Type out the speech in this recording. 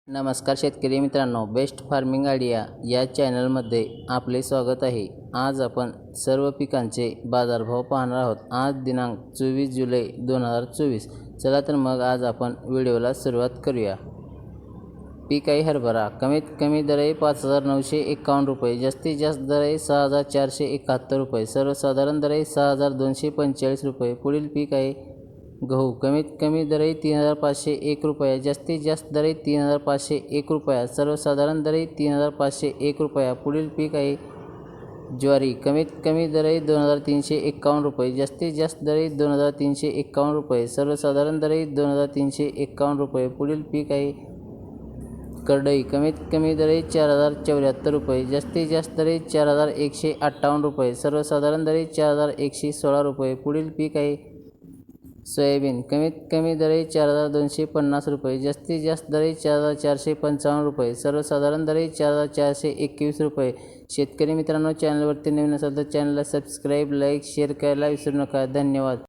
नमस्कार शेतकरी मित्रांनो, बेस्ट फार्मिंग आयडिया या चॅनलमध्ये आपले स्वागत आहे। आज आपण सर्व पिकांचे बाजारभाव पाहणार आहोत। आज दिनांक 24 जुलै 2024। चला तर मग आज आपण व्हिडिओला सुरुवात करूया। पीक आहे हरभरा। कमीत कमी दर आहे 5,951 रुपये, जास्तीत जास्त दर आहे 6,471 रुपये, सर्वसाधारण दर आहे 6,245 रुपये। पुढील पीक आहे गहू। कमीत कमी दर आहे 3,501 रुपया, जास्तीत जास्त दर आहे 3,501 रुपया, सर्वसाधारण दर आहे 3,501 रुपया। पुढील पीक आहे ज्वारी। कमीत कमी दर आहे 2,351 रुपये, जास्तीत जास्त दर आहे 2,351 रुपये, सर्वसाधारण दर आहे 2,351 रुपये। पुढील पीक आहे करडई। कमीत कमी दर आहे 4,074 रुपये, जास्तीत जास्त दर आहे 4,158 रुपये, सर्वसाधारण दर आहे 4,116 रुपये। पुढील पीक आहे सोयाबीन। कमीत कमी दर आहे 4,250 रुपये, जास्तीत जास्त दर आहे 4,455 रुपये, सर्वसाधारण दर आहे 4,421 रुपये। शेतकरी मित्रांनो, चॅनलवरती नवीन असाल तर चॅनलला सबस्क्राईब, लाईक, शेअर करायला विसरू नका। धन्यवाद।